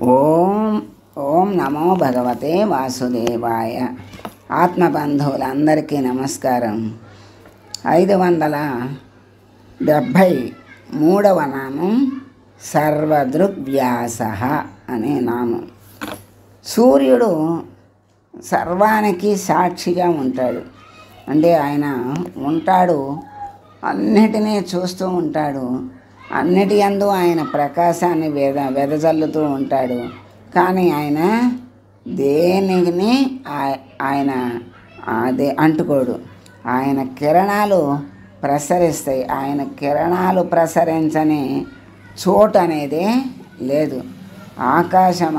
ఓం ఓం నమో భగవతే వాసుదేవాయ. ఆత్మబంధువులందరికీ నమస్కారం. 573వ నామం సర్వదృగ్వ్యాస అనే నామం. సూర్యుడు సర్వానికి సాక్షిగా ఉంటాడు. అంటే ఆయన ఉంటాడు, అన్నిటినీ చూస్తూ ఉంటాడు, అన్నిటి యందు ఆయన ప్రకాశాన్ని వెదజల్లుతూ ఉంటాడు. కానీ ఆయన దేనిని ఆయన అదే అంటుకోడు. ఆయన కిరణాలు ప్రసరిస్తాయి. ఆయన కిరణాలు ప్రసరించని చోటు అనేది లేదు. ఆకాశం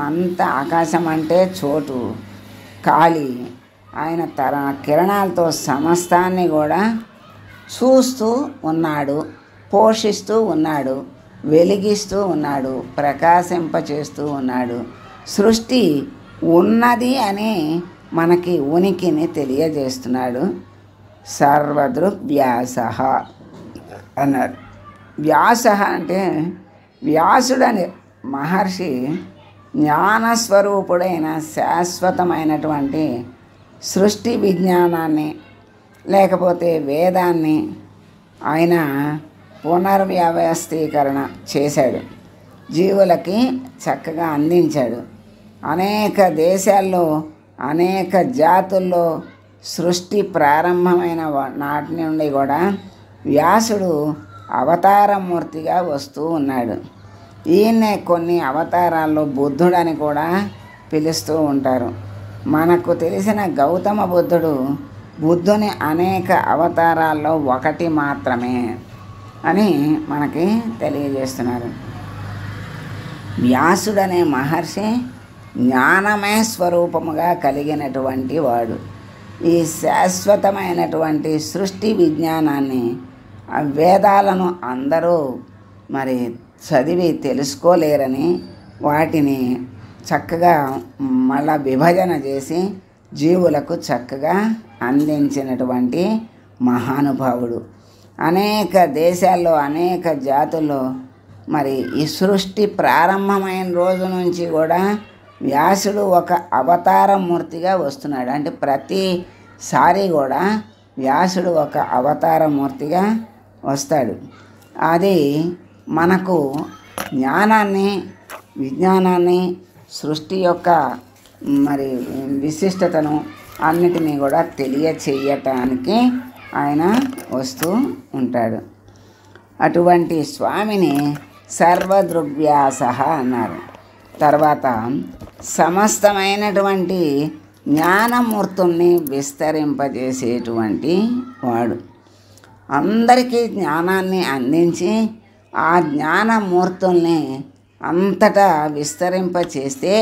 అంటే చోటు ఖాళీ. ఆయన తన కిరణాలతో సమస్తాన్ని కూడా చూస్తూ ఉన్నాడు, పోషిస్తూ ఉన్నాడు, వెలిగిస్తూ ఉన్నాడు, ప్రకాశింపచేస్తూ ఉన్నాడు. సృష్టి ఉన్నది అని మనకి ఉనికిని తెలియజేస్తున్నాడు. సర్వదృగ్వ్యాస అన్నారు. వ్యాస అంటే వ్యాసుడనే మహర్షి జ్ఞానస్వరూపుడైన శాశ్వతమైనటువంటి సృష్టి విజ్ఞానాన్ని లేకపోతే వేదాన్ని ఆయన పునర్వ్యవస్థీకరణ చేశాడు, జీవులకి చక్కగా అందించాడు. అనేక దేశాల్లో అనేక జాతుల్లో సృష్టి ప్రారంభమైన నాటి నుండి కూడా వ్యాసుడు అవతారమూర్తిగా వస్తూ ఉన్నాడు. ఈయన్నే కొన్ని అవతారాల్లో బుద్ధుడని కూడా పిలుస్తూ ఉంటారు. మనకు తెలిసిన గౌతమ బుద్ధుని అనేక అవతారాల్లో ఒకటి మాత్రమే అని మనకి తెలియజేస్తున్నారు. వ్యాసుడనే మహర్షి జ్ఞానమే స్వరూపముగా కలిగినటువంటి వాడు. ఈ శాశ్వతమైనటువంటి సృష్టి విజ్ఞానాన్ని, వేదాలను అందరూ మరి చదివి తెలుసుకోలేరని వాటిని చక్కగా మళ్ళా విభజన చేసి జీవులకు చక్కగా అందించినటువంటి మహానుభావుడు. అనేక దేశాల్లో అనేక జాతుల్లో మరి ఈ సృష్టి ప్రారంభమైన రోజు నుంచి కూడా వ్యాసుడు ఒక అవతారమూర్తిగా వస్తున్నాడు. అంటే ప్రతిసారి కూడా వ్యాసుడు ఒక అవతారమూర్తిగా వస్తాడు. అది మనకు జ్ఞానాన్ని, విజ్ఞానాన్ని, సృష్టి యొక్క మరి విశిష్టతను అన్నిటినీ కూడా తెలియచేయటానికి ఆయన వస్తూ ఉంటాడు. అటువంటి స్వామిని సర్వదృగ్వ్యాస అన్నారు. తర్వాత సమస్తమైనటువంటి జ్ఞానమూర్తుల్ని విస్తరింపజేసేటువంటి వాడు. అందరికీ జ్ఞానాన్ని అందించి ఆ జ్ఞానమూర్తుల్ని అంతటా విస్తరింపచేస్తే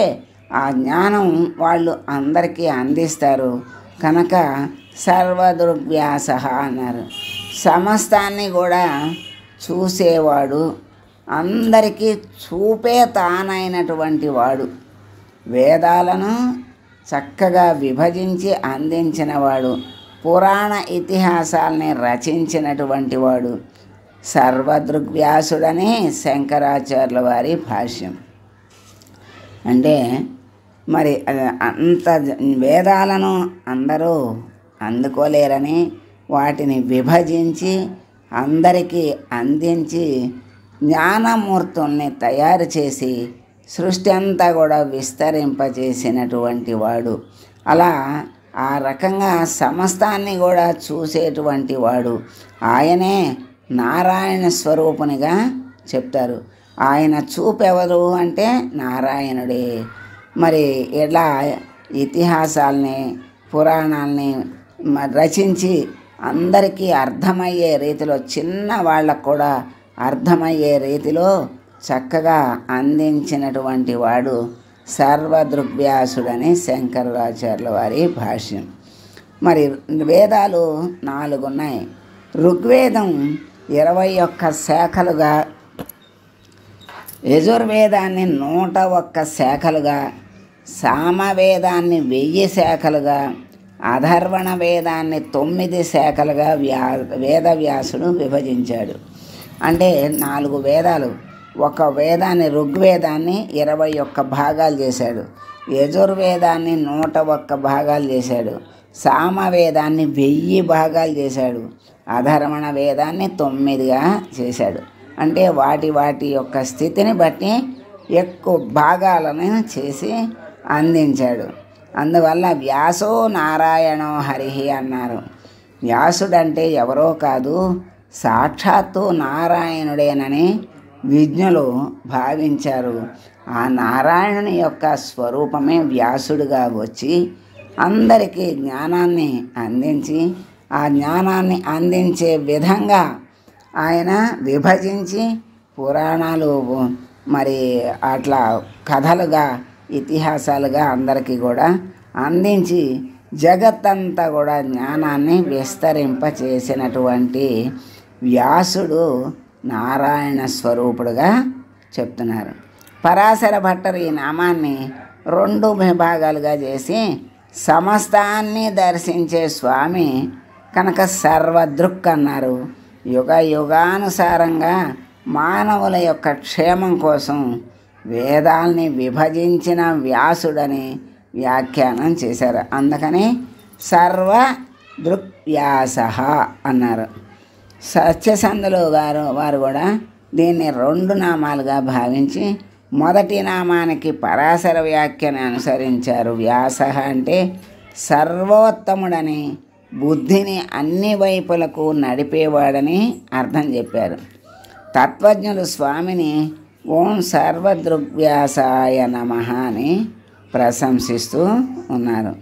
ఆ జ్ఞానం వాళ్ళు అందరికీ అందిస్తారు కనుక సర్వదృగ్వ్యాస అన్నారు. సమస్తాన్ని కూడా చూసేవాడు, అందరికీ చూపే తానైనటువంటి వాడు, వేదాలను చక్కగా విభజించి అందించినవాడు, పురాణ ఇతిహాసాలని రచించినటువంటి వాడు సర్వదృగ్వ్యాసుడని శంకరాచార్యుల వారి భాష్యం. అంటే మరి అంత వేదాలను అందరూ అందుకోలేరని వాటిని విభజించి అందరికీ అందించి జ్ఞానమూర్తుల్ని తయారు చేసి సృష్టి అంతా కూడా విస్తరింపజేసినటువంటి వాడు. అలా ఆ రకంగా సమస్తాన్ని కూడా చూసేటువంటి వాడు. ఆయనే నారాయణ స్వరూపునిగా చెప్తారు. ఆయన చూపెవరు అంటే నారాయణుడే. మరి ఇలా ఇతిహాసాలని, పురాణాలని రచించి అందరికీ అర్థమయ్యే రీతిలో, చిన్న వాళ్ళకు కూడా అర్థమయ్యే రీతిలో చక్కగా అందించినటువంటి వాడు సర్వదృగ్వ్యాసుడని శంకరాచార్యుల వారి భాష్యం. మరి వేదాలు 4 ఉన్నాయి. ఋగ్వేదం 21 శాఖలుగా, యజుర్వేదాన్ని 101 శాఖలుగా, సామవేదాన్ని 1000 శాఖలుగా, అధర్వణ వేదాన్ని 9 శాఖలుగా వేదవ్యాసుడు విభజించాడు. అంటే 4 వేదాలు ఒక వేదాన్ని ఋగ్వేదాన్ని 21 భాగాలు చేశాడు, యజుర్వేదాన్ని 101 భాగాలు చేశాడు, సామవేదాన్ని 1000 భాగాలు చేశాడు, అధర్వణ వేదాన్ని 9గా చేశాడు. అంటే వాటి వాటి యొక్క స్థితిని బట్టి ఎక్కువ భాగాలను చేసి అందించాడు. అందువల్ల వ్యాసో నారాయణో హరిహి అన్నారు. వ్యాసుడంటే ఎవరో కాదు, సాక్షాత్తు నారాయణుడేనని విజ్ఞులు భావించారు. ఆ నారాయణుని యొక్క స్వరూపమే వ్యాసుడిగా వచ్చి అందరికీ జ్ఞానాన్ని అందించి, ఆ జ్ఞానాన్ని అందించే విధంగా ఆయన విభజించి పురాణాలు మరి అట్లా కథలుగా ఇతిహాసాలుగా అందరికీ కూడా అందించి జగత్తంతా కూడా జ్ఞానాన్ని విస్తరింపచేసినటువంటి వ్యాసుడు నారాయణ స్వరూపుడుగా చెప్తున్నారు. పరాశర భట్టరు ఈ నామాన్ని 2 విభాగాలుగా చేసి సమస్తాన్ని దర్శించే స్వామి కనుక సర్వదృక్ అన్నారు. యుగ యుగానుసారంగా మానవుల యొక్క క్షేమం కోసం వేదాల్ని విభజించిన వ్యాసుడని వ్యాఖ్యానం చేశారు. అందుకని సర్వదృక్వ్యాస అన్నారు. సత్యసంధులు వారు కూడా దీన్ని 2 నామాలుగా భావించి మొదటి నామానికి పరాశర వ్యాఖ్యను అనుసరించారు. వ్యాస అంటే సర్వోత్తముడని, బుద్ధిని అన్ని వైపులకు నడిపేవాడని అర్థం చెప్పారు. తత్వజ్ఞులు స్వామిని ఓం సర్వదృగ్వ్యాసాయ నమః అని ప్రశంసిస్తూ ఉన్నారు.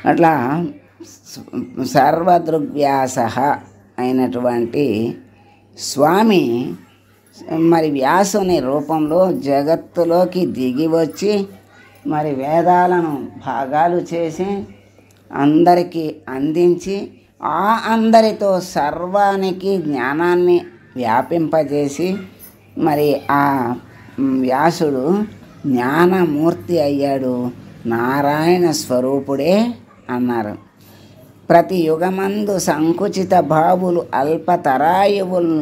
అట్లా సర్వదృగ్వ్యాస అయినటువంటి స్వామి మరి వ్యాసుని రూపంలో జగత్తులోకి దిగి వచ్చి మరి వేదాలను భాగాలు చేసి అందరికీ అందించి ఆ అందరితో సర్వానికి జ్ఞానాన్ని వ్యాపింపజేసి మరి ఆ వ్యాసుడు జ్ఞానమూర్తి అయ్యాడు, నారాయణ స్వరూపుడే అన్నారు. ప్రతి యుగమందు సంకుచిత భావులు అల్పతరాయువులు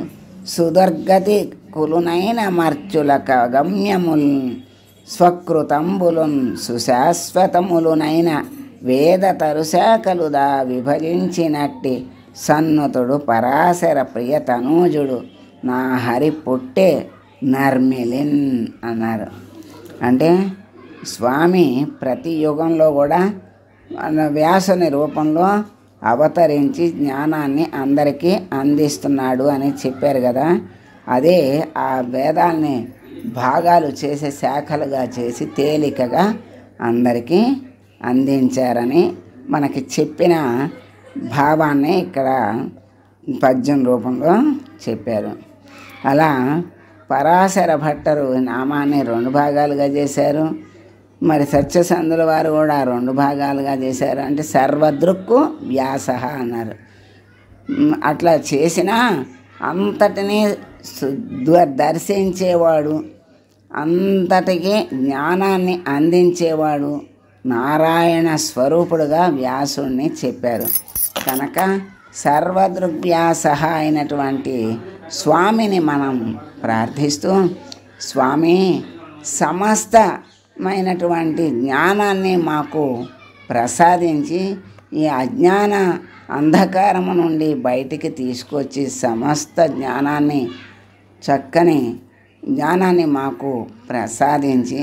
సుదర్గతి కులునైన మర్చులక గమ్యముల్ స్వకృతంబులున్ సుశాశ్వతములునైన వేద తరుశాఖలుదా విభజించినట్టి సన్నుతుడు పరాశర ప్రియ తనూజుడు నా హరి పుట్టే నర్మిలిన్ అన్నారు. అంటే స్వామి ప్రతి యుగంలో కూడా వ్యాసుని రూపంలో అవతరించి జ్ఞానాన్ని అందరికీ అందిస్తున్నాడు అని చెప్పారు కదా. అదే ఆ వేదాల్ని భాగాలు చేసే శాఖలుగా చేసి తేలికగా అందరికీ అందించారని మనకి చెప్పిన భావాన్ని ఇక్కడ పద్యం రూపంలో చెప్పారు. అలా పరాశర భట్టరు నామాన్ని 2 భాగాలుగా చేశారు. మరి సత్యసంధుల వారు కూడా 2 భాగాలుగా చేశారు. అంటే సర్వదృక్కు వ్యాస అన్నారు. అట్లా చేసిన అంతటినీ దర్శించేవాడు, అంతటికి జ్ఞానాన్ని అందించేవాడు నారాయణ స్వరూపుడుగా వ్యాసుడిని చెప్పారు. కనుక సర్వదృగ్వ్యాస అయినటువంటి స్వామిని మనం ప్రార్థిస్తూ, స్వామి సమస్తమైనటువంటి జ్ఞానాన్ని మాకు ప్రసాదించి ఈ అజ్ఞాన అంధకారము నుండి బయటికి తీసుకొచ్చి సమస్త జ్ఞానాన్ని చక్కని జ్ఞానాన్ని మాకు ప్రసాదించి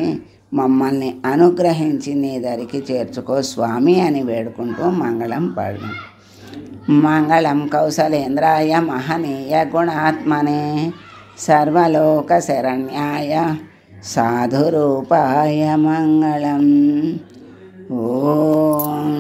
మమ్మల్ని అనుగ్రహించి నీ దరికి చేర్చుకో స్వామి అని వేడుకుంటూ మంగళం పాడదాం. మంగళం కౌసలేంద్రాయ మహనీయ గుణాత్మనే సర్వలోక శరణ్యాయ సాధురూపాయ మంగళం. ఓం